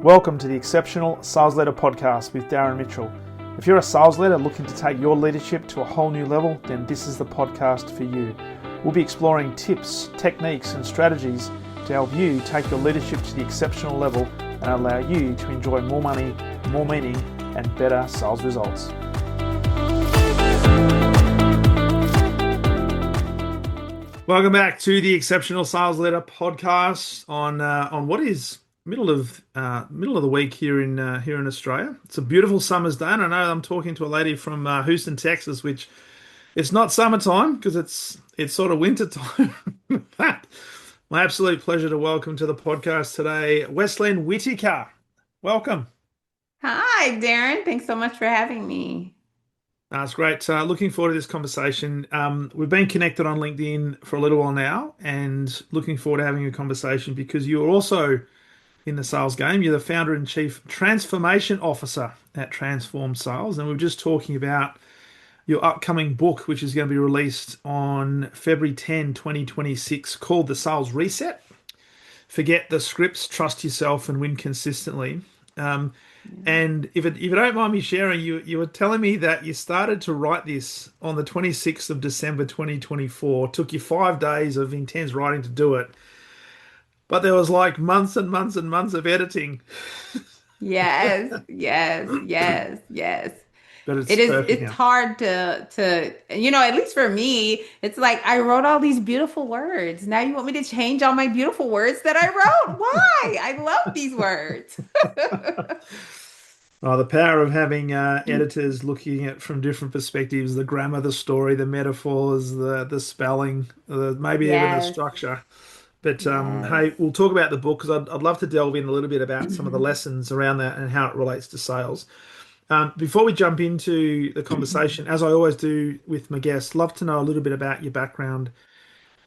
Welcome to the Exceptional Sales Leader Podcast with Darren Mitchell. If you're a sales leader looking to take your leadership to a whole new level, then this is the podcast for you. We'll be exploring tips, techniques, and strategies to help you take your leadership to the exceptional level and allow you to enjoy more money, more meaning, and better sales results. Welcome back to the Exceptional Sales Leader Podcast on what is middle of the week here in Australia. It's a beautiful summer's day, and I know I'm talking to a lady from Houston, Texas, which it's not summertime because it's sort of winter time. My absolute pleasure to welcome to the podcast today, Wesleyne Whittaker. Welcome. Hi, Darren. Thanks so much for having me. It's great. Looking forward to this conversation. We've been connected on LinkedIn for a little while now, and looking forward to having a conversation because you're also in the sales game. You're the founder and chief transformation officer at Transform Sales, and we're just talking about your upcoming book, which is going to be released on February 10, 2026, called The Sales Reset. Forget the scripts, trust yourself, and win consistently. And if you don't mind me sharing, you were telling me that you started to write this on the 26th of December 2024. It took you 5 days of intense writing to do it. But there was like months and months and months of editing. Yes. But it's perfect It's now. hard to at least for me, it's like I wrote all these beautiful words. Now you want me to change all my beautiful words that I wrote? Why? I love these words. Oh, the power of having editors looking at from different perspectives, the grammar, the story, the metaphors, the spelling, maybe even the Yes. structure. But Yes. hey, we'll talk about the book because I'd love to delve in a little bit about some of the lessons around that and how it relates to sales. Before we jump into the conversation, as I always do with my guests, love to know a little bit about your background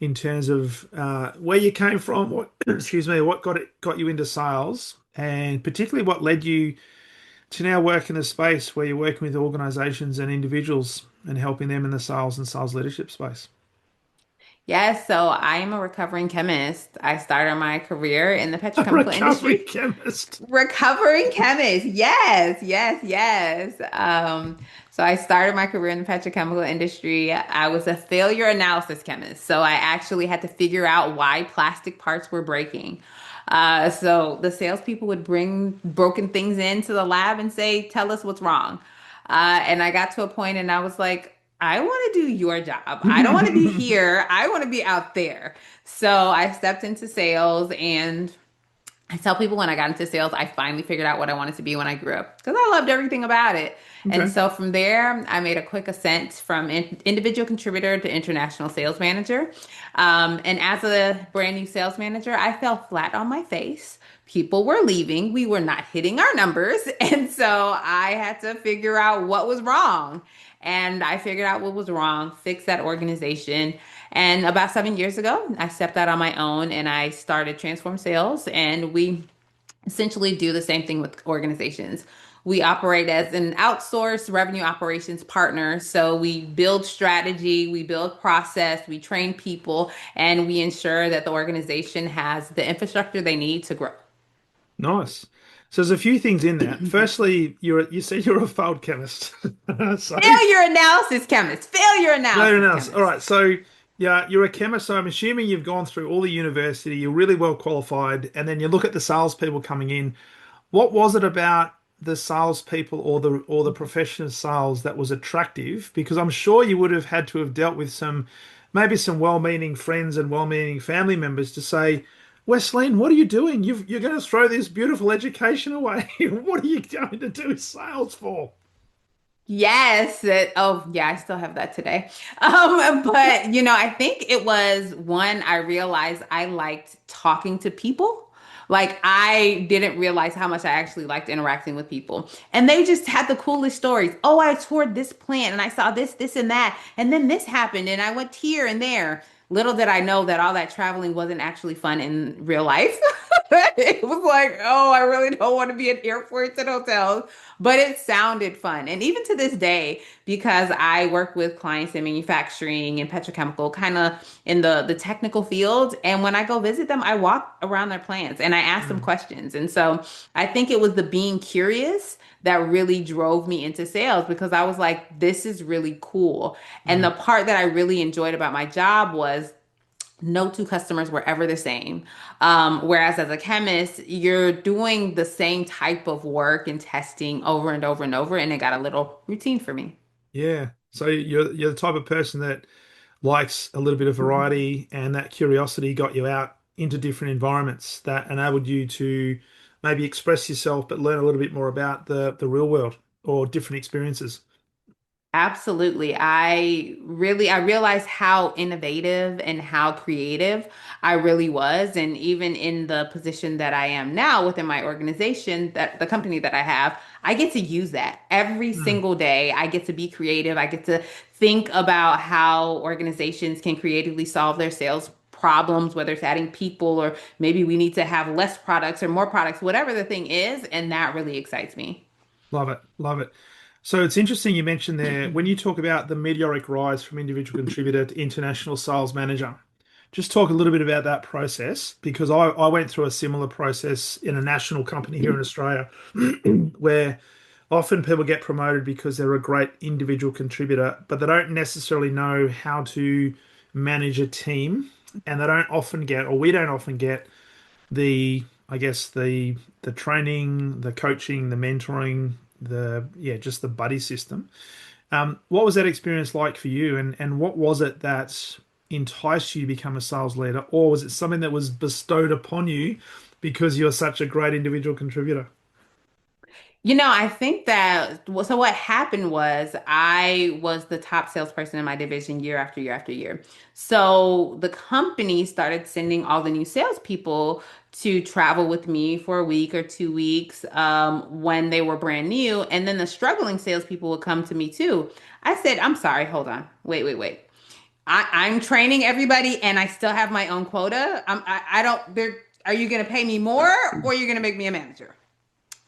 in terms of where you came from, what what got you into sales, and particularly what led you to now work in a space where you're working with organizations and individuals and helping them in the sales and sales leadership space. Yes, so I am a recovering chemist. I started my career in the A petrochemical recovery industry. chemist. Recovering chemist. Yes. So I started my career in the petrochemical industry. I was a failure analysis chemist. So I actually had to figure out why plastic parts were breaking. So the salespeople would bring broken things into the lab and say, tell us what's wrong. And I got to a point and I was like, I want to do your job. I don't want to be here. I want to be out there. So I stepped into sales, and I tell people when I got into sales, I finally figured out what I wanted to be when I grew up because I loved everything about it. And Okay. so from there, I made a quick ascent from individual contributor to international sales manager. And as a brand new sales manager, I fell flat on my face. People were leaving. We were not hitting our numbers. And so I had to figure out what was wrong. And I figured out what was wrong, fixed that organization. And about 7 years ago, I stepped out on my own and I started Transform Sales. And we essentially do the same thing with organizations. We operate as an outsourced revenue operations partner. So we build strategy, we build process, we train people, and we ensure that the organization has the infrastructure they need to grow. Nice. So there's a few things in that. Firstly, you said you're a failed chemist. So Failure analysis chemist. Failure no, analysis no, no. All chemist. right. So yeah, you're a chemist. So I'm assuming you've gone through all the university. You're really well qualified, and then you look at the salespeople coming in. What was it about the salespeople or the profession of sales that was attractive? Because I'm sure you would have had to have dealt with maybe some well-meaning friends and well-meaning family members to say, Wesleyne, what are you doing? You're going to throw this beautiful education away. What are you going to do sales for? Yes. Oh, yeah, I still have that today. But I think it was one, I realized I liked talking to people. Like I didn't realize how much I actually liked interacting with people. And they just had the coolest stories. Oh, I toured this plant and I saw this, and that. And then this happened and I went here and there. Little did I know that all that traveling wasn't actually fun in real life. It was like, oh, I really don't want to be in airports and hotels, but it sounded fun. And even to this day, because I work with clients in manufacturing and petrochemical, kind of in the technical field, and when I go visit them, I walk around their plants and I ask them Mm, questions. And so I think it was the being curious that really drove me into sales because I was like, this is really cool. And the mm. part that I really enjoyed about my job was no two customers were ever the same. Whereas as a chemist, you're doing the same type of work and testing over and over and over, and it got a little routine for me. Yeah. So you're the type of person that likes a little bit of variety, and that curiosity got you out into different environments that enabled you to maybe express yourself, but learn a little bit more about the real world or different experiences. Absolutely. I realized how innovative and how creative I really was. And even in the position that I am now within my organization, that the company that I have, I get to use that every Mm, single day. I get to be creative. I get to think about how organizations can creatively solve their sales problems, whether it's adding people or maybe we need to have less products or more products, whatever the thing is. And that really excites me. love it. Love it. So it's interesting you mentioned there when you talk about the meteoric rise from individual contributor to international sales manager. Just talk a little bit about that process because I went through a similar process in a national company here in Australia where often people get promoted because they're a great individual contributor, but they don't necessarily know how to manage a team, and they don't often get, or we don't often get the, I guess the training, the coaching, the mentoring, the yeah, just the buddy system. What was that experience like for you, and what was it that enticed you to become a sales leader, or was it something that was bestowed upon you because you're such a great individual contributor? I think that so what happened was I was the top salesperson in my division year after year after year. So the company started sending all the new salespeople to travel with me for a week or 2 weeks when they were brand new. And then the struggling salespeople would come to me too. I said, I'm sorry, hold on. Wait. I'm training everybody and I still have my own quota. I don't, are you going to pay me more or are you going to make me a manager?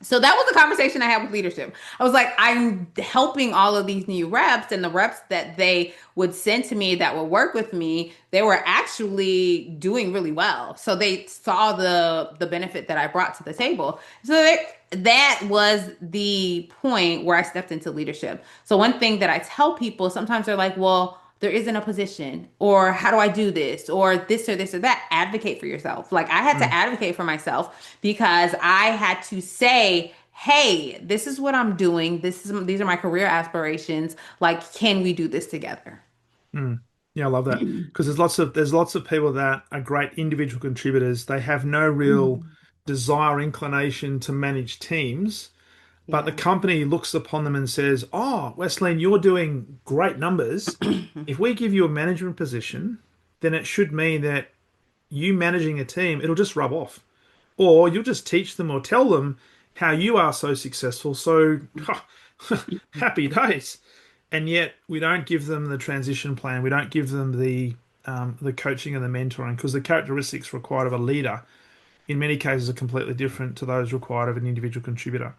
So that was the conversation I had with leadership. I was like, I'm helping all of these new reps, and the reps that they would send to me that would work with me, they were actually doing really well. So they saw the benefit that I brought to the table. So that was the point where I stepped into leadership. So one thing that I tell people, sometimes they're like, well, there isn't a position, or how do I do this, or this or that. Advocate for yourself. Like I had to Mm, advocate for myself because I had to say, hey, this is what I'm doing. These are my career aspirations. Like, can we do this together? mm. Yeah, I love that because there's lots of people that are great individual contributors. They have no real desire, inclination to manage teams, but the Yeah. company looks upon them and says, "Oh, Wesleyne, you're doing great numbers. If we give you a management position, then it should mean that you managing a team, it'll just rub off. Or you'll just teach them or tell them how you are so successful. So happy days." And yet we don't give them the transition plan. We don't give them the coaching and the mentoring because the characteristics required of a leader in many cases are completely different to those required of an individual contributor.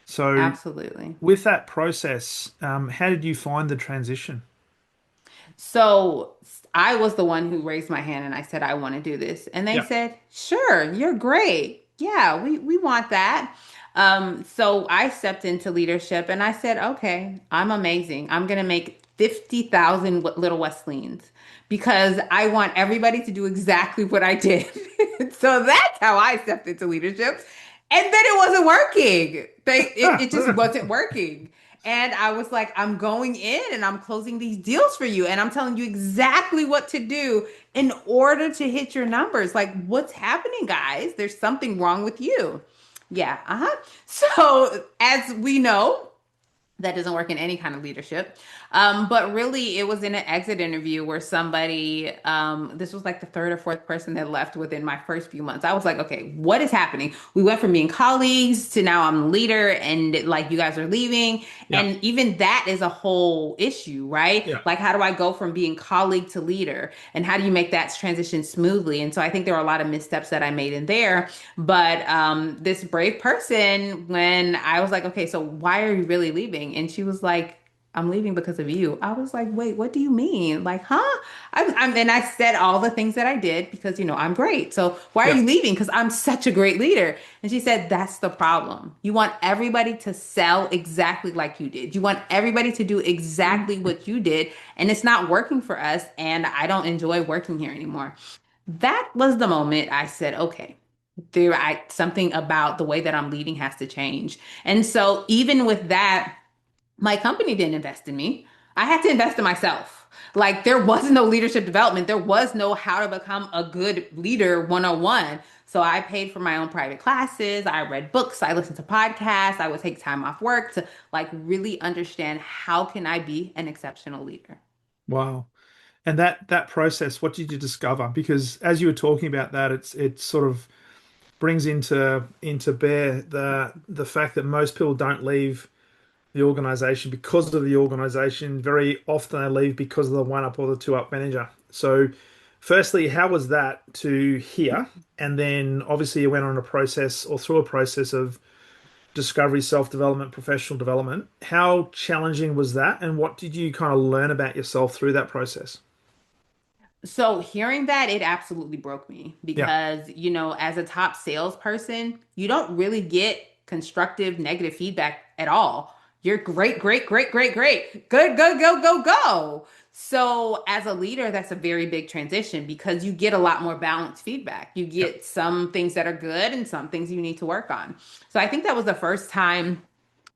So Absolutely. with that process, how did you find the transition? So I was the one who raised my hand and I said, I want to do this. And they Yeah. said, sure, you're great. Yeah, we want that. So I stepped into leadership and I said, okay, I'm amazing. I'm going to make 50,000 little Wesleyanes because I want everybody to do exactly what I did. So that's how I stepped into leadership. And then it wasn't working. It just wasn't working. And I was like, I'm going in and I'm closing these deals for you. And I'm telling you exactly what to do in order to hit your numbers. Like, what's happening, guys? There's something wrong with you. Yeah. Uh-huh. So, as we know, that doesn't work in any kind of leadership. But really, it was in an exit interview where somebody, this was like the third or fourth person that left within my first few months. I was like, okay, what is happening? We went from being colleagues to now I'm the leader, and like you guys are leaving. Yeah. And even that is a whole issue, right? Yeah. Like, how do I go from being colleague to leader? And how do you make that transition smoothly? And so I think there were a lot of missteps that I made in there. But this brave person, when I was like, okay, so why are you really leaving? And she was like, I'm leaving because of you. I was like, wait, what do you mean? Like, huh? And I said all the things that I did because, I'm great. So why are Yeah. you leaving? Because I'm such a great leader. And she said, that's the problem. You want everybody to sell exactly like you did. You want everybody to do exactly what you did. And it's not working for us. And I don't enjoy working here anymore. That was the moment I said, okay, something about the way that I'm leading has to change. And so even with that, my company didn't invest in me. I had to invest in myself. Like there was no leadership development. There was no how to become a good leader 101. So I paid for my own private classes. I read books. I listened to podcasts. I would take time off work to like really understand how can I be an exceptional leader. Wow. And that process, what did you discover? Because as you were talking about that, it sort of brings into bear the fact that most people don't leave the organization because of the organization. Very often they leave because of the one up or the two up manager. So, firstly, how was that to hear? And then obviously you went on a process or through a process of discovery, self-development, professional development. How challenging was that? And what did you kind of learn about yourself through that process? So hearing that, it absolutely broke me Yeah. because, as a top salesperson, you don't really get constructive negative feedback at all. You're great, great, great, great, great. Good, good, go, go, go. So as a leader, that's a very big transition because you get a lot more balanced feedback. You Yeah. get some things that are good and some things you need to work on. So I think that was the first time,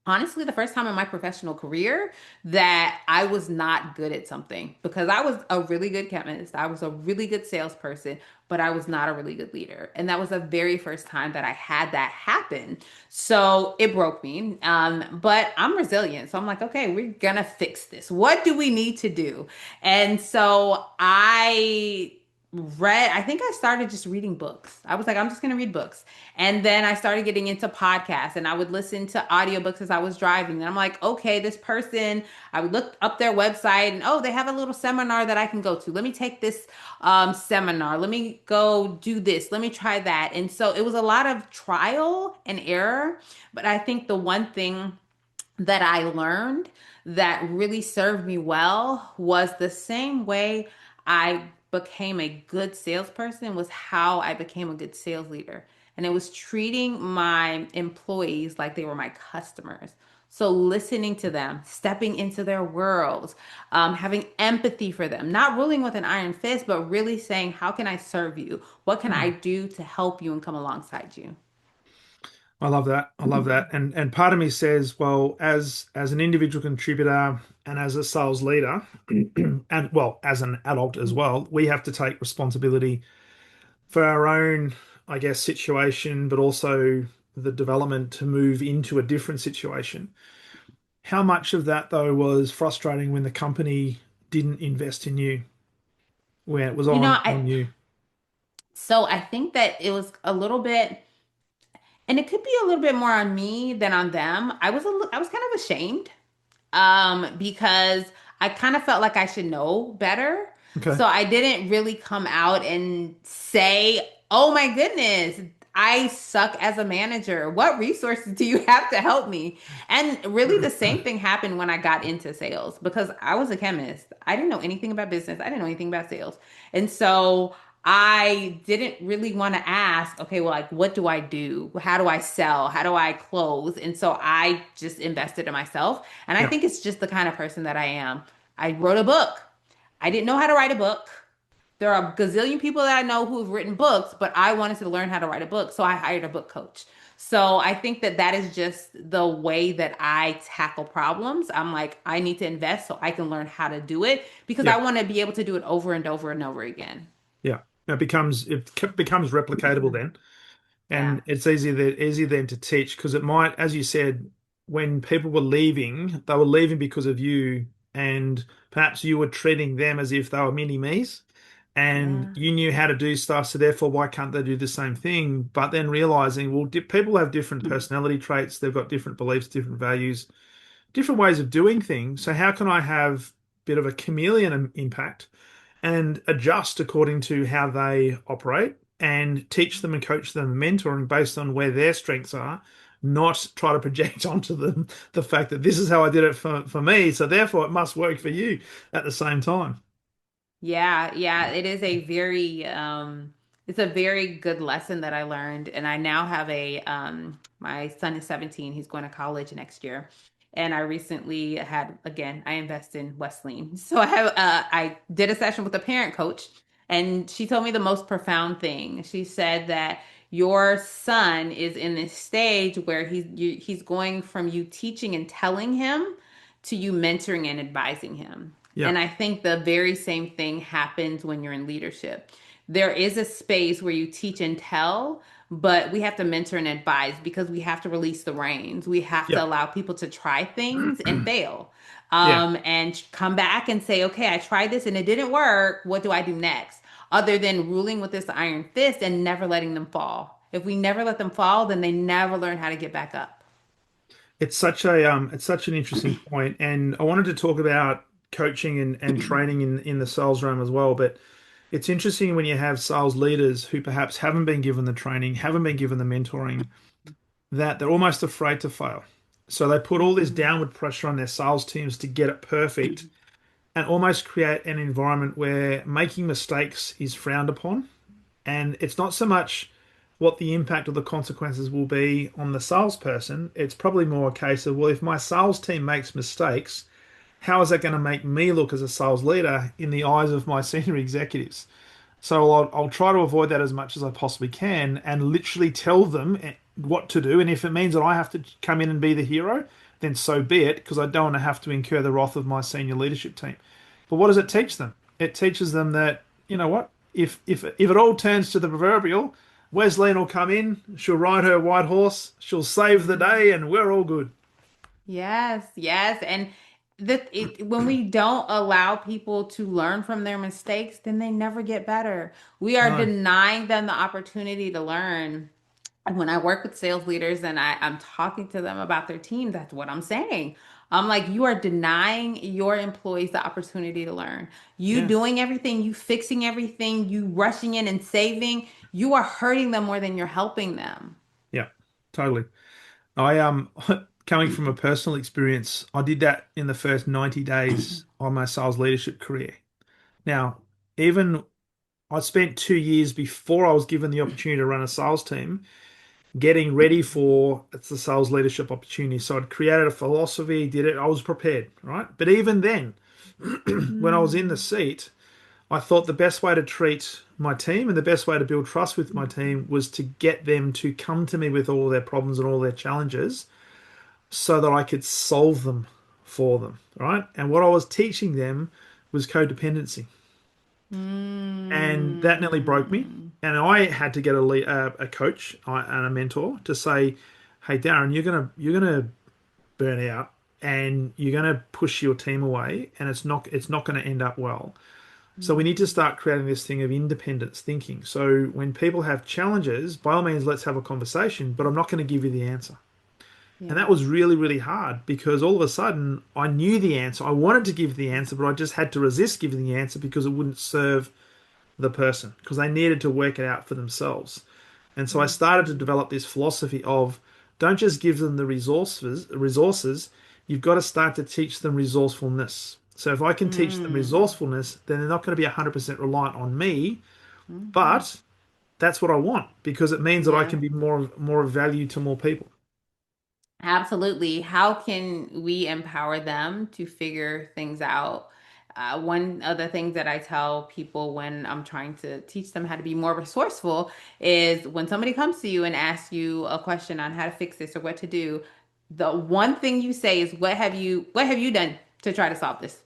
honestly, the first time in my professional career that I was not good at something because I was a really good chemist. I was a really good salesperson, but I was not a really good leader. And that was the very first time that I had that happen. So it broke me. But I'm resilient. So I'm like, okay, we're going to fix this. What do we need to do? And so I think I started just reading books. I was like, I'm just going to read books. And then I started getting into podcasts and I would listen to audiobooks as I was driving. And I'm like, okay, this person, I would look up their website and oh, they have a little seminar that I can go to. Let me take this seminar. Let me go do this. Let me try that. And so it was a lot of trial and error. But I think the one thing that I learned that really served me well was the same way I became a good salesperson was how I became a good sales leader. And it was treating my employees like they were my customers. So listening to them, stepping into their worlds, having empathy for them, not ruling with an iron fist, but really saying, how can I serve you? What can I Mm. do to help you and come alongside you? I love that. I love that. And part of me says, well, as an individual contributor and as a sales leader, and well, as an adult as well, we have to take responsibility for our own, I guess, situation, but also the development to move into a different situation. How much of that though was frustrating when the company didn't invest in you, where it was You know, on you? I think that it was a little bit, and it could be a little bit more on me than on them. I was kind of ashamed because I kind of felt like I should know better. Okay. So I didn't really come out and say, "Oh my goodness, I suck as a manager. What resources do you have to help me?" And really the same thing happened when I got into sales because I was a chemist. I didn't know anything about business. I didn't know anything about sales. And so I didn't really want to ask, okay, well, like, what do I do? How do I sell? How do I close? And so I just invested in myself. And I Yeah. think it's just the kind of person that I am. I wrote a book. I didn't know how to write a book. There are a gazillion people that I know who've written books, but I wanted to learn how to write a book. So I hired a book coach. So I think that that is just the way that I tackle problems. I'm like, I need to invest so I can learn how to do it because I Yeah. want to be able to do it over and over and over again. Yeah. It becomes replicatable then. Yeah. And it's easy then to teach because it might, as you said, when people were leaving, they were leaving because of you and perhaps you were treating them as if they were mini me's, and Yeah. you knew how to do stuff, so therefore why can't they do the same thing? But then realizing, well, people have different personality traits, they've got different beliefs, different values, different ways of doing things. So how can I have a bit of a chameleon impact and adjust according to how they operate and teach them and coach them mentoring based on where their strengths are, not try to project onto them the fact that this is how I did it for me, so therefore it must work for you at the same time. Yeah, yeah, it is a very it's a very good lesson that I learned. And I now have a my son is 17, he's going to college next year. And I recently had, again, I invest in Wesleyne. So I did a session with a parent coach, and she told me the most profound thing. She said that your son is in this stage where he's going from you teaching and telling him to you mentoring and advising him. Yeah, And I think the very same thing happens when you're in leadership. There is a space where you teach and tell, but we have to mentor and advise because we have to release the reins. We have yeah, to allow people to try things and fail, yeah. and come back and say, okay, I tried this and it didn't work. What do I do next? Other than ruling with this iron fist and never letting them fall. If we never let them fall, then they never learn how to get back up. It's such an interesting point, and I wanted to talk about coaching and training in the sales realm as well. But it's interesting when you have sales leaders who perhaps haven't been given the training, haven't been given the mentoring, that they're almost afraid to fail. So they put all this Mhm. downward pressure on their sales teams to get it perfect and almost create an environment where making mistakes is frowned upon. And it's not so much what the impact or the consequences will be on the salesperson. It's probably more a case of, well, if my sales team makes mistakes, how is that going to make me look as a sales leader in the eyes of my senior executives? So I'll try to avoid that as much as I possibly can and literally tell them what to do. And if it means that I have to come in and be the hero, then so be it, because I don't want to have to incur the wrath of my senior leadership team. But what does it teach them? It teaches them that, you know what, if it all turns to the proverbial, Wesleyne will come in, she'll ride her white horse, she'll save the day, and we're all good. Yes, yes. And when we don't allow people to learn from their mistakes, then they never get better. We are No, denying them the opportunity to learn. And when I work with sales leaders and I'm talking to them about their team, that's what I'm saying. I'm like, you are denying your employees the opportunity to learn. You yeah, doing everything, you fixing everything, you rushing in and saving, you are hurting them more than you're helping them. yeah, totally. I coming from a personal experience, I did that in the first 90 days of my sales leadership career. Now, even I spent 2 years before I was given the opportunity to run a sales team, getting ready for it's the sales leadership opportunity. So I'd created a philosophy, did it, I was prepared, right? But even then, when I was in the Mm, seat, I thought the best way to treat my team and the best way to build trust with my team was to get them to come to me with all their problems and all their challenges so that I could solve them for them, right? And what I was teaching them was codependency. And that nearly broke me. mm. And I had to get a coach and a mentor to say, "Hey, Darren, you're gonna burn out, and you're gonna push your team away, and it's not going to end up well. So we need to Mhm. start creating this thing of independence thinking. So when people have challenges, by all means, let's have a conversation, but I'm not going to give you the answer." And that Yeah. was really, really hard because all of a sudden I knew the answer. I wanted to give the answer, but I just had to resist giving the answer because it wouldn't serve the person because they needed to work it out for themselves. And so I started to Mhm. develop this philosophy of don't just give them the resources, you've got to start to teach them resourcefulness. So if I can teach them Mm. resourcefulness, then they're not going to be 100% reliant on me, Mhm. but that's what I want because it means that I Yeah. can be more of value to more people. Absolutely. How can we empower them to figure things out? One of the things that I tell people when I'm trying to teach them how to be more resourceful is when somebody comes to you and asks you a question on how to fix this or what to do, the one thing you say is, what have you done to try to solve this?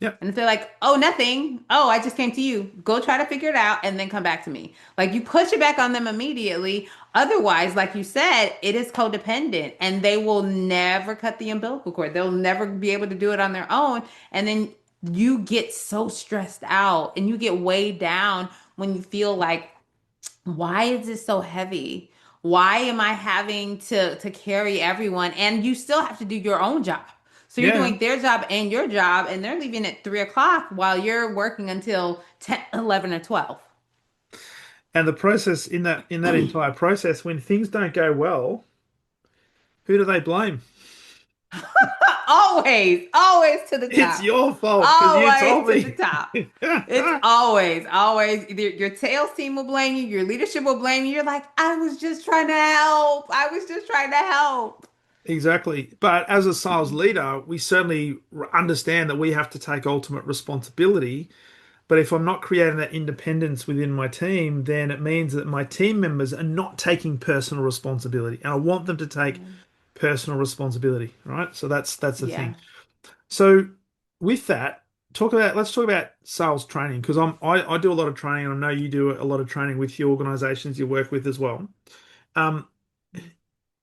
Yep. And if they're like, oh, nothing. Oh, I just came to you. Go try to figure it out and then come back to me. Like you push it back on them immediately. Otherwise, like you said, it is codependent and they will never cut the umbilical cord. They'll never be able to do it on their own. And then you get so stressed out and you get weighed down when you feel like, why is this so heavy? Why am I having to carry everyone? And you still have to do your own job. So you're Yeah. doing their job and your job, and they're leaving at 3 o'clock while you're working until 10, 11, or 12. And the process in that entire process, when things don't go well, who do they blame? Always, always to the It's top. your fault because you Always told to the me. top. It's always, always either your sales team will blame you, your leadership will blame you. You're like, I was just trying to help. I was just trying to help. Exactly. But as a sales leader, we certainly understand that we have to take ultimate responsibility. But if I'm not creating that independence within my team, then it means that my team members are not taking personal responsibility. And I want them to take personal responsibility, right? So that's the thing. Yeah. So with that, let's talk about sales training because I do a lot of training and I know you do a lot of training with the organizations you work with as well. Um,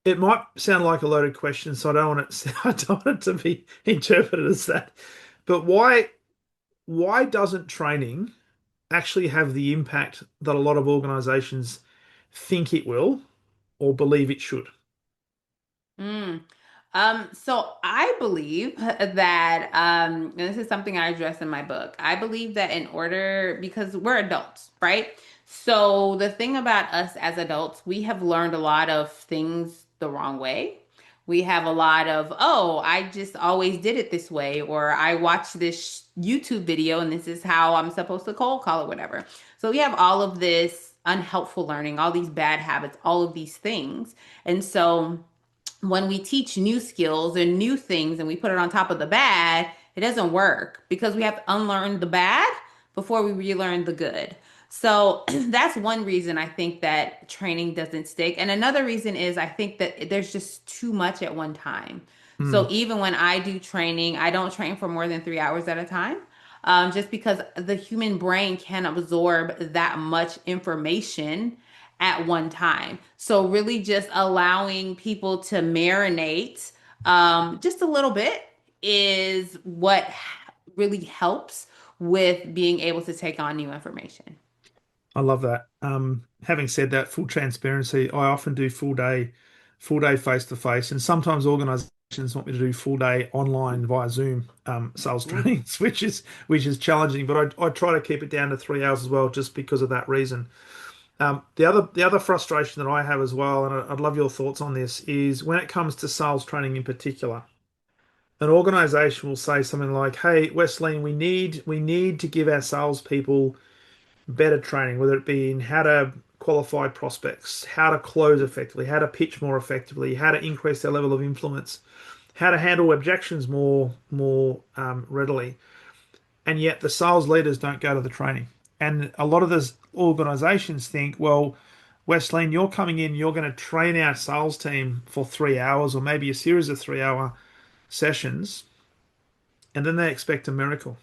it might sound like a loaded question, so I don't want it I don't want it to be interpreted as that. But why doesn't training actually have the impact that a lot of organizations think it will or believe it should? Mm. So I believe that, and this is something I address in my book. I believe that in order, because we're adults, right? So the thing about us as adults, we have learned a lot of things the wrong way. We have a lot of, oh, I just always did it this way, or I watched this YouTube video and this is how I'm supposed to cold call or whatever. So we have all of this unhelpful learning, all these bad habits, all of these things. And so when we teach new skills and new things and we put it on top of the bad, it doesn't work because we have to unlearn the bad before we relearn the good. So that's one reason I think that training doesn't stick. And another reason is I think that there's just too much at one time. So Hmm. even when I do training, I don't train for more than 3 hours at a time. Just because the human brain can absorb that much information at one time. So really just allowing people to marinate just a little bit is what really helps with being able to take on new information. I love that. Having said that, full transparency, I often do full day face to face, and sometimes organizations want me to do full day online via Zoom sales Ooh. trainings, which is challenging. But I try to keep it down to 3 hours as well, just because of that reason. The other frustration that I have as well, and I'd love your thoughts on this, is when it comes to sales training in particular. An organization will say something like, "Hey, Wesleyne, we need to give our salespeople better training, whether it be in how to qualify prospects, how to close effectively, how to pitch more effectively, how to increase their level of influence, how to handle objections more readily." And yet the sales leaders don't go to the training. And a lot of those organizations think, well, Wesleyne, you're coming in, you're going to train our sales team for 3 hours or maybe a series of 3 hour sessions, and then they expect a miracle.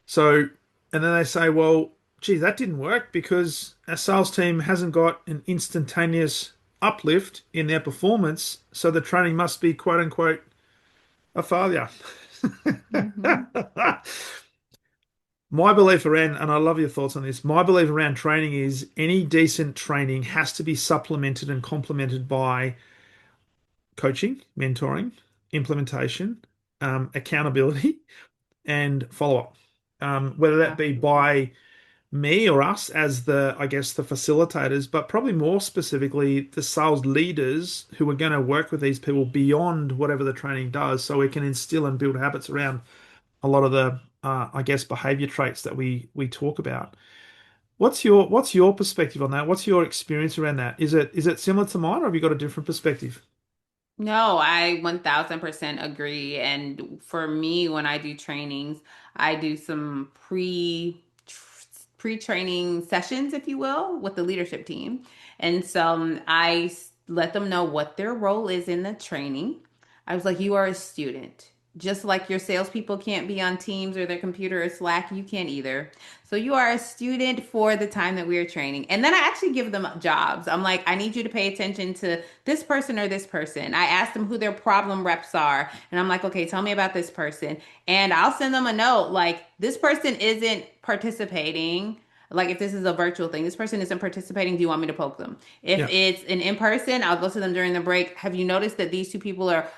So, and then they say, well, gee, that didn't work because our sales team hasn't got an instantaneous uplift in their performance. So the training must be quote unquote a failure. Hmm. My belief around, and I love your thoughts on this, my belief around training is any decent training has to be supplemented and complemented by coaching, mentoring, implementation, accountability, and follow up. Whether that be Absolutely. by me or us as I guess, the facilitators, but probably more specifically, the sales leaders who are going to work with these people beyond whatever the training does, so we can instill and build habits around a lot of the, I guess, behavior traits that we talk about. What's your perspective on that? What's your experience around that? Is it similar to mine, or have you got a different perspective? No, I 1000% agree. And for me, when I do trainings, I do some pre-training sessions, if you will, with the leadership team. And so let them know what their role is in the training. I was like, you are a student. Just like your salespeople can't be on Teams or their computer or Slack, you can't either. So you are a student for the time that we are training. And then I actually give them jobs. I'm like, I need you to pay attention to this person or this person. I ask them who their problem reps are. And I'm like, okay, tell me about this person. And I'll send them a note like, this person isn't participating. Like if this is a virtual thing, this person isn't participating. Do you want me to poke them? If Yeah. it's an in-person, I'll go to them during the break. Have you noticed that these two people are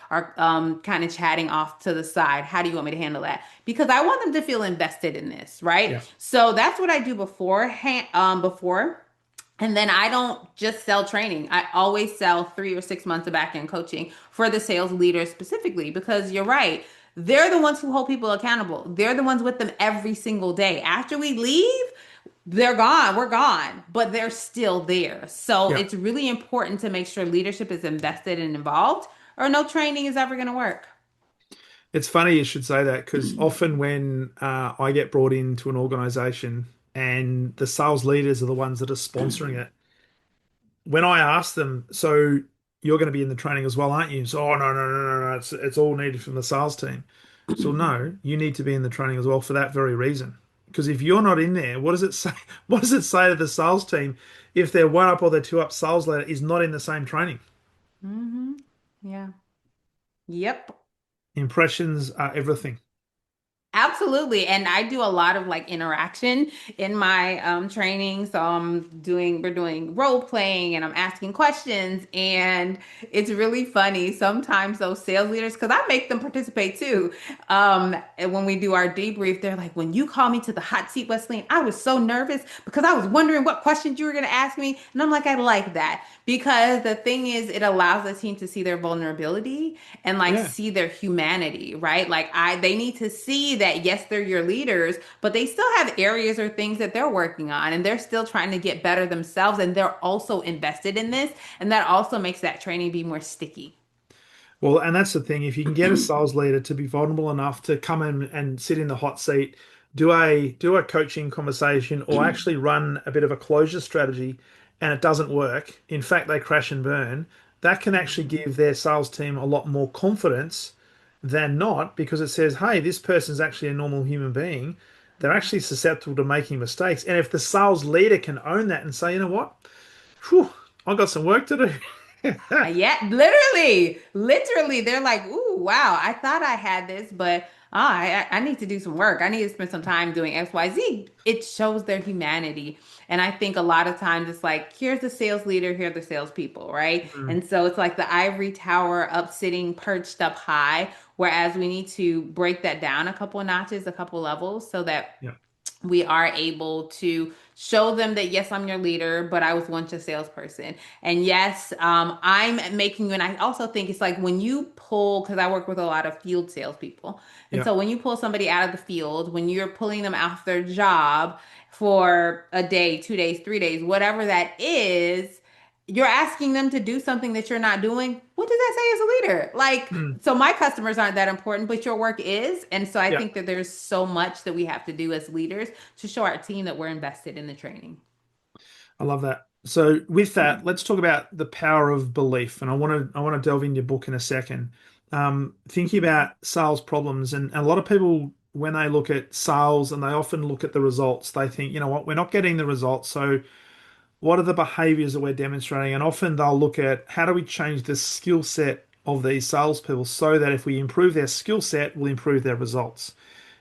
kind of chatting off to the side? How do you want me to handle that? Because I want them to feel invested in this, right? Yeah. So that's what I do before. And then I don't just sell training. I always sell 3 or 6 months of back end coaching for the sales leaders specifically because you're right. They're the ones who hold people accountable. They're the ones with them every single day. After we leave, they're gone. We're gone, but they're still there. So Yeah. it's really important to make sure leadership is invested and involved, or no training is ever going to work. It's funny you should say that because often when I get brought into an organization and the sales leaders are the ones that are sponsoring it, when I ask them, so you're going to be in the training as well, aren't you? So, oh, no, no, no, no, no, it's all needed from the sales team. So, no, you need to be in the training as well for that very reason. Because if you're not in there, what does it say? What does it say to the sales team if their one up or their two up sales leader is not in the same training? Hmm. Yeah. Yep. Impressions are everything. Absolutely. And I do a lot of like interaction in my training. So we're doing role playing and I'm asking questions. And it's really funny. Sometimes those sales leaders, because I make them participate too. And when we do our debrief, they're like, when you called me to the hot seat, Wesleyne, I was so nervous because I was wondering what questions you were going to ask me. And I'm like, I like that because the thing is, it allows the team to see their vulnerability and like Yeah. see their humanity, right? They need to see that yes, they're your leaders, but they still have areas or things that they're working on and they're still trying to get better themselves and they're also invested in this and that also makes that training be more sticky. Well, and that's the thing. If you can get a sales leader to be vulnerable enough to come in and sit in the hot seat, do a coaching conversation, or actually run a bit of a closure strategy, and it doesn't work. In fact, they crash and burn. That can actually Mhm. give their sales team a lot more confidence than not, because it says, "Hey, this person's actually a normal human being. They're actually susceptible to making mistakes." And if the sales leader can own that and say, "You know what? Whew, I've got some work to do." Yeah, literally, they're like, "Ooh, wow! I thought I had this, but I need to do some work. I need to spend some time doing X, Y, Z." It shows their humanity, and I think a lot of times it's like, "Here's the sales leader, here are the salespeople," right? Mm, And so it's like the ivory tower up, sitting perched up high. Whereas we need to break that down a couple of notches, a couple levels, so that yeah, we are able to show them that yes, I'm your leader, but I was once a salesperson. And yes, I'm making you. And I also think it's like when you pull, because I work with a lot of field salespeople. And yeah. so when you pull somebody out of the field, when you're pulling them off their job for a day, 2 days, 3 days, whatever that is, you're asking them to do something that you're not doing. What does that say as a leader? Like, Mm, so my customers aren't that important, but your work is. And so I yeah. think that there's so much that we have to do as leaders to show our team that we're invested in the training. I love that. So with that, let's talk about the power of belief. And I want to delve into your book in a second. Thinking about sales problems, and a lot of people when they look at sales and they often look at the results, they think, you know what, we're not getting the results. So what are the behaviors that we're demonstrating? And often they'll look at how do we change the skill set of these salespeople so that if we improve their skill set, we'll improve their results.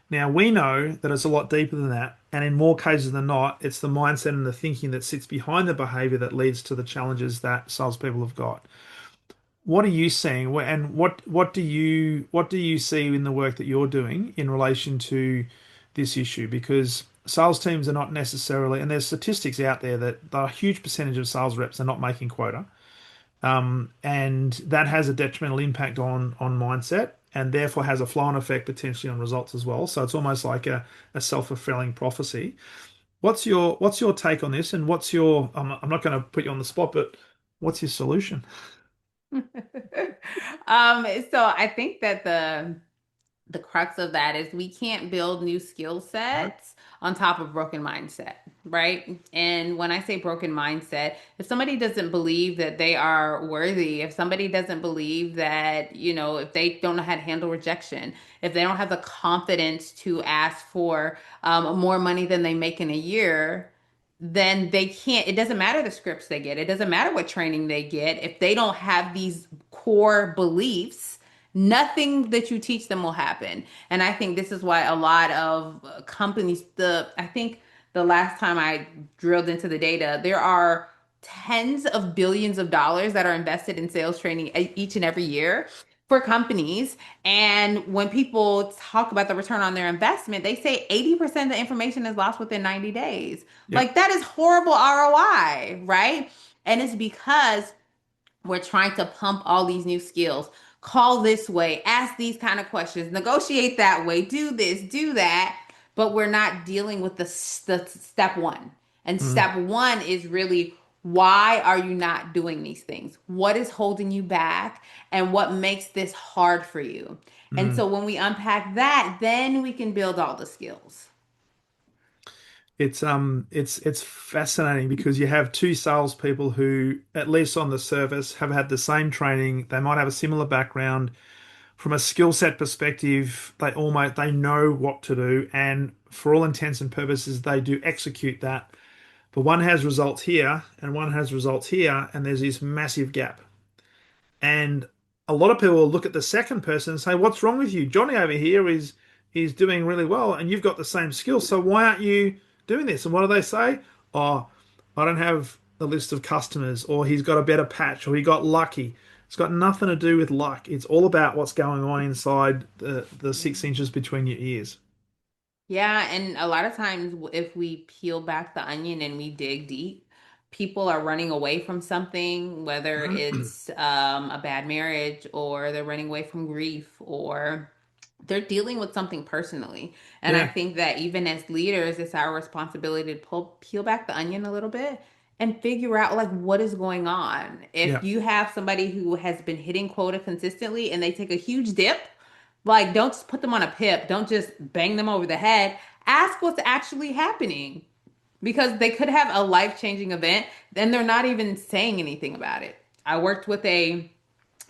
Now, we know that it's a lot deeper than that. And in more cases than not, it's the mindset and the thinking that sits behind the behavior that leads to the challenges that salespeople have got. What are you seeing? And what do you see in the work that you're doing in relation to this issue? Because sales teams are not necessarily, and there's statistics out there that a huge percentage of sales reps are not making quota. And that has a detrimental impact on mindset and therefore has a flow-on effect potentially on results as well. So it's almost like a self-fulfilling prophecy. What's your take on this? And I'm not going to put you on the spot, but what's your solution? So I think that the crux of that is we can't build new skill sets on top of broken mindset, right? And when I say broken mindset, if somebody doesn't believe that they are worthy, if somebody doesn't believe that, if they don't know how to handle rejection, if they don't have the confidence to ask for more money than they make in a year, then they can't. It doesn't matter the scripts they get. It doesn't matter what training they get. If they don't have these core beliefs, nothing that you teach them will happen. And I think this is why a lot of companies, I think the last time I drilled into the data, there are tens of billions of dollars that are invested in sales training each and every year for companies. And when people talk about the return on their investment, they say 80% of the information is lost within 90 days. Yep. Like that is horrible ROI, right? And it's because we're trying to pump all these new skills. Call this way, ask these kind of questions, negotiate that way, do this, do that. But we're not dealing with the step one. And Mm, step one is really, why are you not doing these things? What is holding you back? And what makes this hard for you? And mm. so when we unpack that, then we can build all the skills. It's fascinating because you have two salespeople who, at least on the surface, have had the same training. They might have a similar background. From a skill set perspective, they know what to do, and for all intents and purposes, they do execute that. But one has results here and one has results here, and there's this massive gap. And a lot of people will look at the second person and say, "What's wrong with you? Johnny over here is doing really well, and you've got the same skills. So why aren't you doing this?" And what do they say? "Oh, I don't have a list of customers, or he's got a better patch, or he got lucky." It's got nothing to do with luck. It's all about what's going on inside the Yeah. 6 inches between your ears. Yeah, and a lot of times if we peel back the onion and we dig deep, people are running away from something, whether it's a bad marriage or they're running away from grief or they're dealing with something personally. And I Yeah, think that even as leaders, it's our responsibility to peel back the onion a little bit and figure out like what is going on. If yeah. you have somebody who has been hitting quota consistently and they take a huge dip, like, don't just put them on a pip. Don't just bang them over the head. Ask what's actually happening because they could have a life-changing event, then they're not even saying anything about it. I worked with a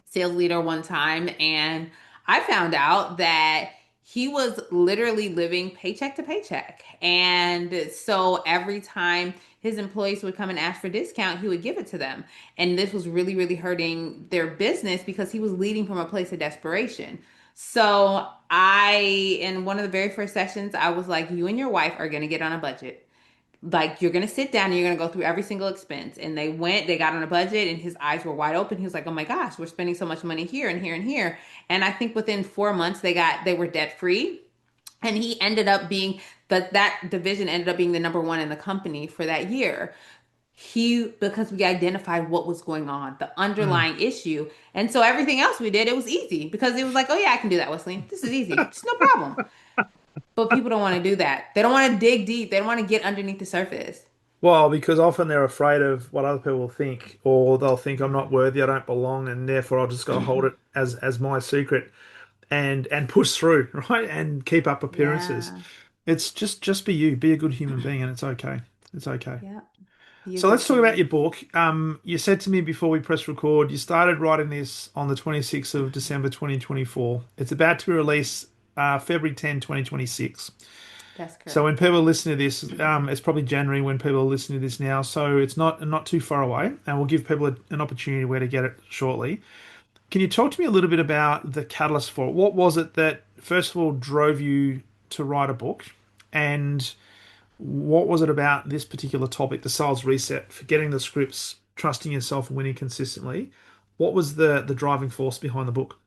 sales leader one time and I found out that he was literally living paycheck to paycheck. And so every time his employees would come and ask for discount, he would give it to them. And this was really, really hurting their business because he was leading from a place of desperation. So in one of the very first sessions, I was like, you and your wife are going to get on a budget. Like you're gonna sit down and you're gonna go through every single expense. And they got on a budget and his eyes were wide open. He was like, oh my gosh, we're spending so much money here and here and here. And I think within 4 months they were debt free. And he ended up being that division ended up being the number one in the company for that year. Because we identified what was going on, the Mm. underlying issue. And so everything else we did, it was easy because it was like, oh yeah, I can do that, Wesley. This is easy. It's no problem. But people don't want to do that. They don't want to dig deep. They don't want to get underneath the surface. Well, because often they're afraid of what other people will think, or they'll think I'm not worthy, I don't belong, and therefore I'll just got to hold it as my secret and push through, right? And keep up appearances. Yeah. It's just be you, be a good human being, and it's okay. It's okay. Yeah. Be a So good let's talk about human. your book. You said to me before we press record, you started writing this on the 26th of December 2024. It's about to be released February 10, 2026. That's So when correct. people listen to this, it's probably January when people are listening to this now. So it's not too far away, and we'll give people an opportunity where to get it shortly. Can you talk to me a little bit about the catalyst for it? What was it that first of all drove you to write a book, and what was it about this particular topic, the sales reset, for getting the scripts, trusting yourself, and winning consistently? What was the driving force behind the book?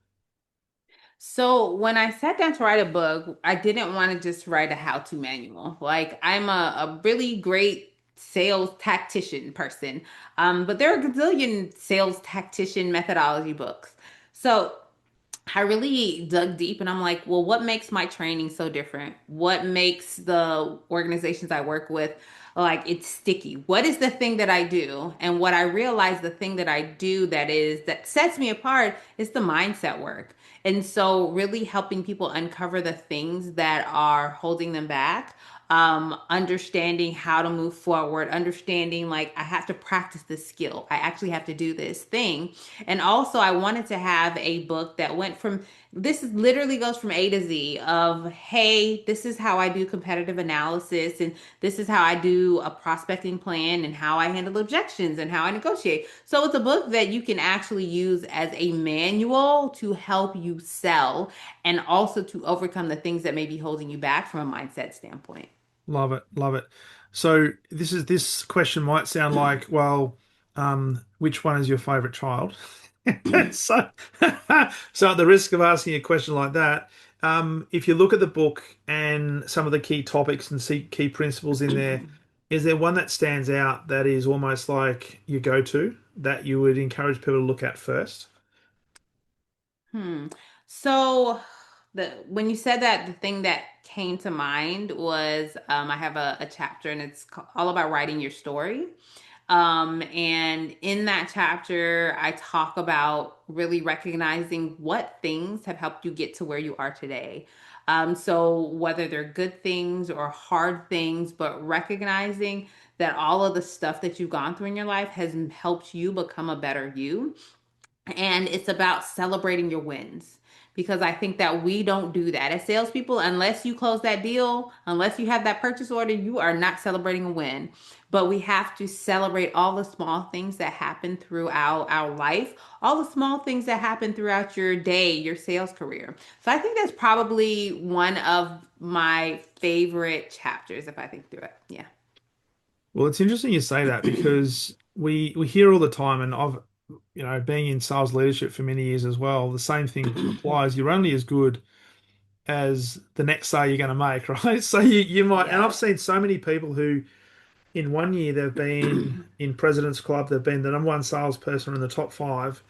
So when I sat down to write a book, I didn't want to just write a how-to manual. Like I'm a really great sales tactician person. But there are a gazillion sales tactician methodology books. So I really dug deep and I'm like, well, what makes my training so different? What makes the organizations I work with like it's sticky? What is the thing that I do? And what I realized the thing that I do that sets me apart is the mindset work. And so really helping people uncover the things that are holding them back understanding how to move forward, understanding like I have to practice this skill. I actually have to do this thing. And also, I wanted to have a book that went from this is literally goes from A to Z of, hey, this is how I do competitive analysis, and this is how I do a prospecting plan, and how I handle objections, and how I negotiate. So it's a book that you can actually use as a manual to help you sell and also to overcome the things that may be holding you back from a mindset standpoint. Love it, love it. So this question might sound like, well, which one is your favorite child? So, so at the risk of asking a question like that, if you look at the book and some of the key topics and see key principles in there, is there one that stands out that is almost like your go-to that you would encourage people to look at first? Hmm. So the when you said that, the thing that came to mind was I have a chapter and all about writing your story. And in that chapter, I talk about really recognizing what things have helped you get to where you are today. So whether they're good things or hard things, but recognizing that all of the stuff that you've gone through in your life has helped you become a better you. And it's about celebrating your wins because I think that we don't do that as salespeople. Unless you close that deal, unless you have that purchase order, you are not celebrating a win. But we have to celebrate all the small things that happen throughout our life, all the small things that happen throughout your day, your sales career. So I think that's probably one of my favorite chapters if I think through it. Yeah. Well, it's interesting you say that because we hear all the time, and I've, being in sales leadership for many years as well, the same thing applies. You're only as good as the next sale you're going to make, right? So you might, and I've Yep. seen so many people who in one year they've been in President's Club, they've been the number one salesperson in the top five,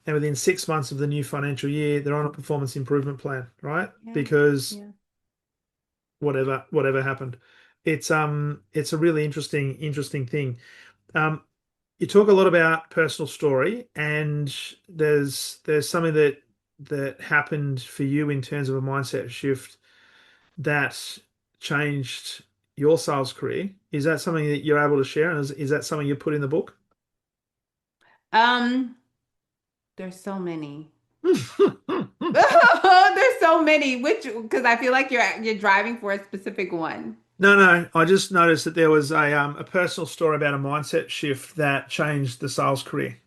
and within 6 months of the new financial year, they're on a performance improvement plan, right? Yeah. Because Yeah. whatever happened. It's a really interesting thing. Um, you talk a lot about personal story, and there's something that happened for you in terms of a mindset shift that changed your sales career. Is that something that you're able to share? And is that something you put in the book? Um, there's so many. There's so many. Which, because I feel like you're driving for a specific one. No. I just noticed that there was a personal story about a mindset shift that changed the sales career.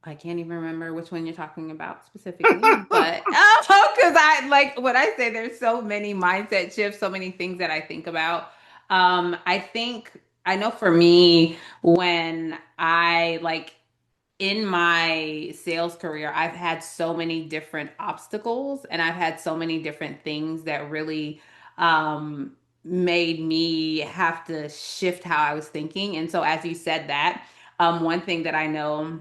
I can't even remember which one you're talking about specifically, but oh, because I like what I say, there's so many mindset shifts, so many things that I think about. I think I know for me, when I like in my sales career, I've had so many different obstacles and I've had so many different things that really um, made me have to shift how I was thinking. And so, as you said that, one thing that I know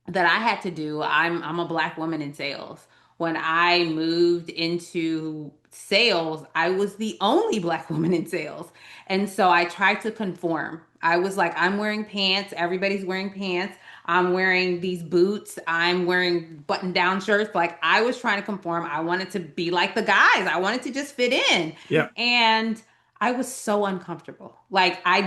that I had to do. I'm a black woman in sales. When I moved into sales, I was the only black woman in sales. And so I tried to conform. I was like, I'm wearing pants, everybody's wearing pants. I'm wearing these boots, I'm wearing button-down shirts. Like I was trying to conform. I wanted to be like the guys. I wanted to just fit in. Yeah. And I was so uncomfortable. Like I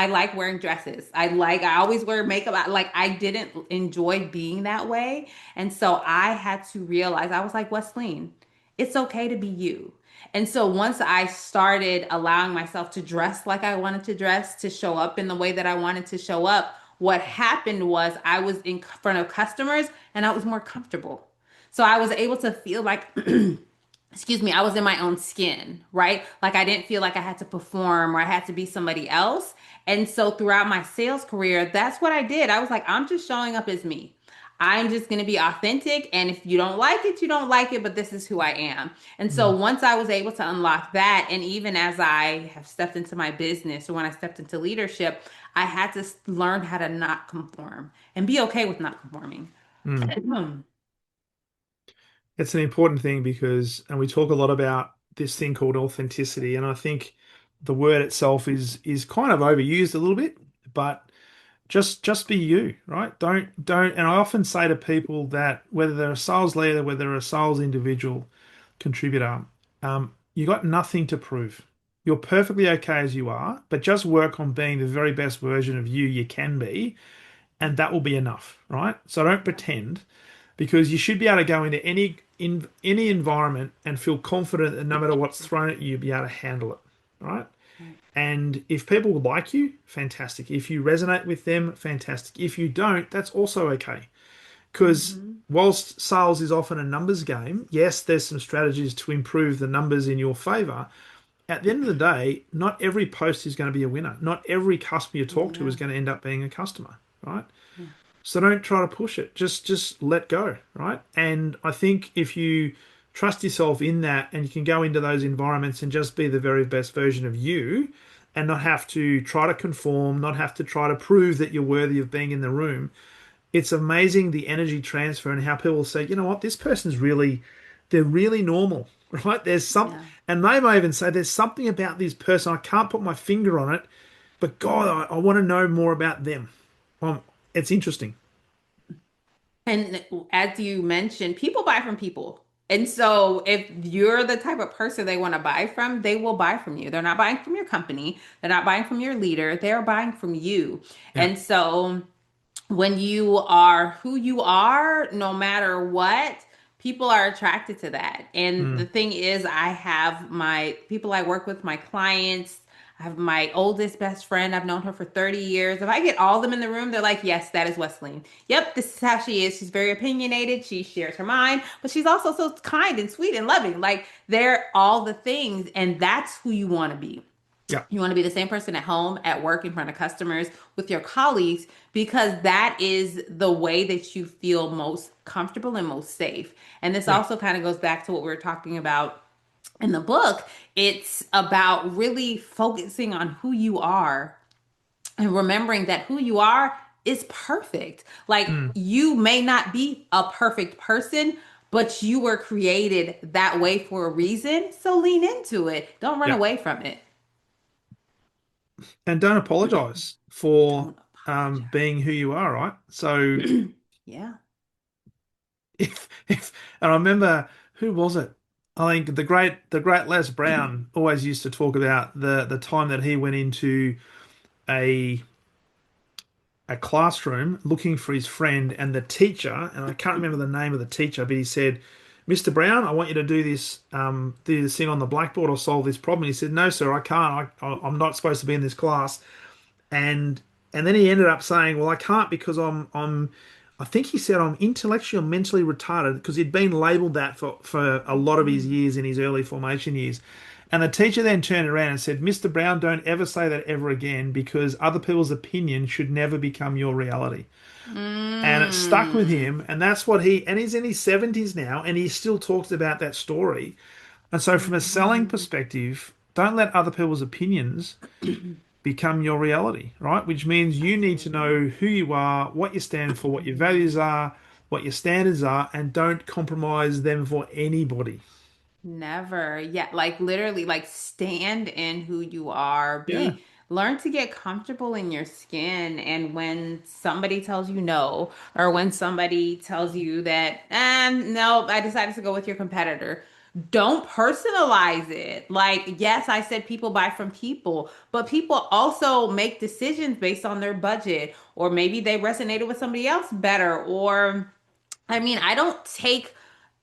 like wearing dresses. I always wear makeup. I didn't enjoy being that way. And so I had to realize I was like, Wesleyne, it's okay to be you. And so once I started allowing myself to dress like I wanted to dress, to show up in the way that I wanted to show up, what happened was I was in front of customers and I was more comfortable. So I was able to feel like excuse me, I was in my own skin, right? Like I didn't feel like I had to perform or I had to be somebody else. And so throughout my sales career, that's what I did. I was like, I'm just showing up as me. I'm just going to be authentic. And if you don't like it, you don't like it, but this is who I am. And so Mm. once I was able to unlock that, and even as I have stepped into my business or when I stepped into leadership, I had to learn how to not conform and be okay with not conforming. Mm. It's an important thing because, and we talk a lot about this thing called authenticity, and I think the word itself is kind of overused a little bit, but just be you, right? Don't. And I often say to people that whether they're a sales leader, whether they're a sales individual contributor, you got nothing to prove. You're perfectly okay as you are, but just work on being the very best version of you can be, and that will be enough, right? So don't pretend, because you should be able to go into any environment and feel confident that no matter what's thrown at you, you'll be able to handle it, right? Right. And if people like you, fantastic. If you resonate with them, fantastic. If you don't, that's also okay. Because Hmm. whilst sales is often a numbers game, yes, there's some strategies to improve the numbers in your favor. At the end of the day, not every post is going to be a winner. Not every customer you talk to is Yeah. going to end up being a customer, right? Yeah. So don't try to push it. Just let go, right? And I think if you trust yourself in that and you can go into those environments and just be the very best version of you and not have to try to conform, not have to try to prove that you're worthy of being in the room, it's amazing the energy transfer and how people say, you know what, this person's really, they're really normal, right? There's some, Yeah. and they may even say, there's something about this person, I can't put my finger on it, but God, I want to know more about them. It's interesting. And as you mentioned, people buy from people. And so if you're the type of person they want to buy from, they will buy from you. They're not buying from your company. They're not buying from your leader. They're buying from you. Yeah. And so when you are who you are, no matter what, people are attracted to that. And the Mm. thing is, I have my people I work with, my clients. I have my oldest best friend. I've known her for 30 years. If I get all of them in the room, they're like, yes, that is Wesleyne. Yep, this is how she is. She's very opinionated. She shares her mind, but she's also so kind and sweet and loving. Like, they're all the things. And that's who you want to be. Yeah. You want to be the same person at home, at work, in front of customers, with your colleagues, because that is the way that you feel most comfortable and most safe. And this Yeah. also kind of goes back to what we were talking about in the book. It's about really focusing on who you are and remembering that who you are is perfect. Like, Mm. you may not be a perfect person, but you were created that way for a reason. So lean into it. Don't run Yeah. away from it. And don't apologize for Don't apologize. being who you are, right? So Yeah. if and I remember, who was it? I think the great Les Brown always used to talk about the time that he went into a a classroom looking for his friend and the teacher, and I can't remember the name of the teacher, but he said, "Mr. Brown, I want you to do this thing on the blackboard or solve this problem." He said, "No, sir, I can't. I'm not supposed to be in this class." And then he ended up saying, "Well, I can't because I think he said I'm intellectually or mentally retarded," because he'd been labelled that for a lot of his Mm. years in his early formation years. And the teacher then turned around and said, "Mr. Brown, don't ever say that ever again, because other people's opinion should never become your reality." And it stuck with Mm. him, and that's what and he's in his 70s now, and he still talks about that story. And so from a selling Mhm. perspective, don't let other people's opinions become your reality, right? Which means you need to Absolutely. know who you are, what you stand for, what your values are, what your standards are, and don't compromise them for anybody. Never. Yeah, like literally, like stand in who you are. Yeah, Learn to get comfortable in your skin. And when somebody tells you no, or when somebody tells you that, no, I decided to go with your competitor, don't personalize it. Like, yes, I said people buy from people, but people also make decisions based on their budget, or maybe they resonated with somebody else better, or I mean, I don't take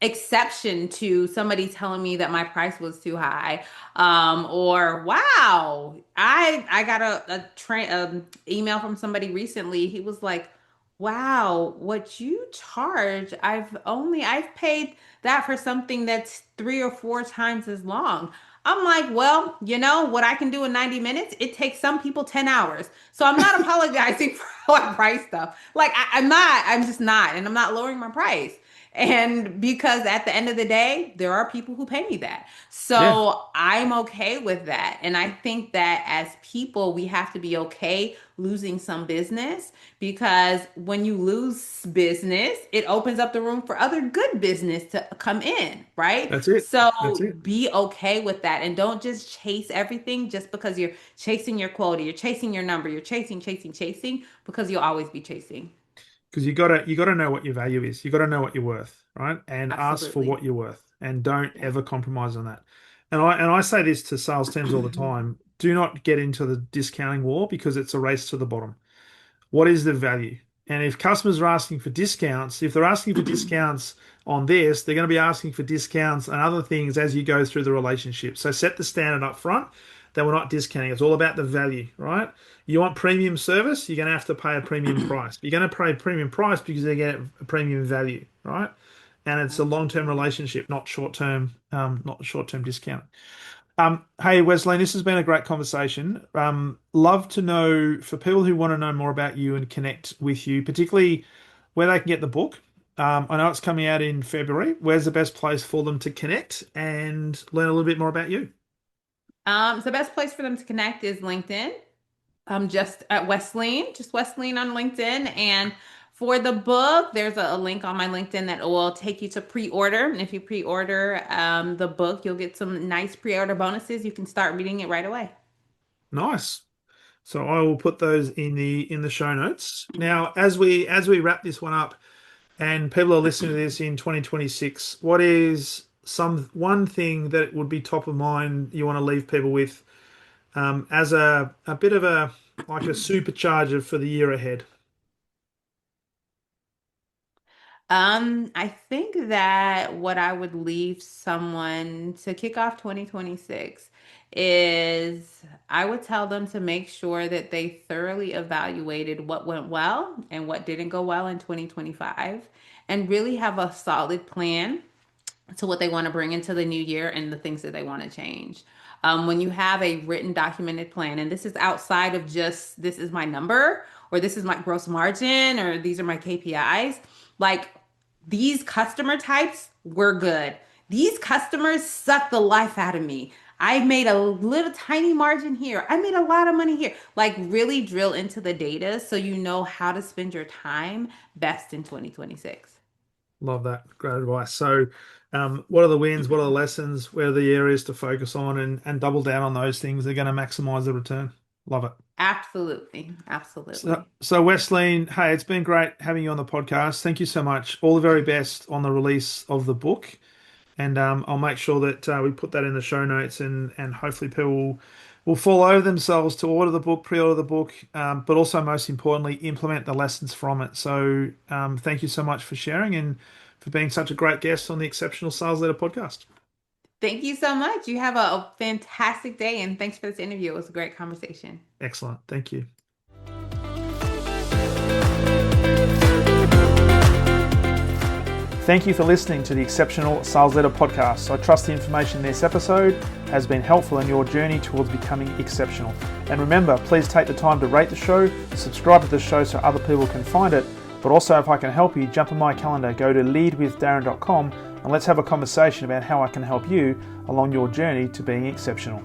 exception to somebody telling me that my price was too high. Or wow, I got email from somebody recently. He was like, "Wow, what you charge? I've paid that for something that's 3 or 4 times as long." I'm like, well, you know what I can do in 90 minutes? It takes some people 10 hours. So I'm not apologizing for how I price stuff. Like, I'm just not. And I'm not lowering my price. And because at the end of the day, there are people who pay me that. yeah, So I'm okay with that. And I think that as people, we have to be okay losing some business, because when you lose business, it opens up the room for other good business to come in, right? that's it. So That's it. be okay with that, and don't just chase everything just because you're chasing your quota, you're chasing your number, you're chasing, because you'll always be chasing. Because you gotta know what your value is. You gotta know what you're worth, right? And ask for Absolutely. what you're worth, and don't Yeah. ever compromise on that. And I say this to sales teams all the time. Do not get into the discounting war because it's a race to the bottom. What is the value? And if customers are asking for discounts, if they're asking for discounts on this, they're going to be asking for discounts and other things as you go through the relationship. So set the standard up front that we're not discounting. It's all about the value, right? You want premium service, you're going to have to pay a premium price. You're going to pay a premium price because they get a premium value, right? And it's a long-term relationship, not short-term discount. Hey, Wesleyne, this has been a great conversation. Love to know for people who want to know more about you and connect with you, particularly where they can get the book. I know it's coming out in February. Where's the best place for them to connect and learn a little bit more about you? So the best place for them to connect is LinkedIn. Just at Wesleyne, just Wesleyne on LinkedIn. And for the book, there's a link on my LinkedIn that will take you to pre-order. And if you pre-order the book, you'll get some nice pre-order bonuses. You can start reading it right away. Nice. So I will put those in the show notes. Now, as we wrap this one up, and people are listening to this in 2026, what is some one thing that would be top of mind you want to leave people with as a bit of a like a supercharger for the year ahead? I think that what I would leave someone to kick off 2026 is I would tell them to make sure that they thoroughly evaluated what went well and what didn't go well in 2025 and really have a solid plan to what they want to bring into the new year and the things that they want to change. When you have a written documented plan, and this is outside of just this is my number or this is my gross margin or these are my KPIs, like these customer types were good. These customers suck the life out of me. I made a little tiny margin here. I made a lot of money here. Like really drill into the data so you know how to spend your time best in 2026. Love that. Great advice. So, what are the wins? What are the lessons? Where are the areas to focus on and double down on those things? They're going to maximize the return. Love it. Absolutely. Absolutely. So Wesleyne, hey, it's been great having you on the podcast. Thank you so much. All the very best on the release of the book. And I'll make sure that we put that in the show notes, and hopefully people will fall over themselves to order the book, pre-order the book, but also most importantly implement the lessons from it. So thank you so much for sharing and for being such a great guest on the Exceptional Sales Leader podcast. Thank you so much. You have a fantastic day and thanks for this interview. It was a great conversation. Excellent. Thank you. Thank you for listening to the Exceptional Sales Leader podcast. I trust the information in this episode has been helpful in your journey towards becoming exceptional. And remember, please take the time to rate the show, subscribe to the show so other people can find it. But also, if I can help you, jump on my calendar, go to leadwithdarren.com and let's have a conversation about how I can help you along your journey to being exceptional.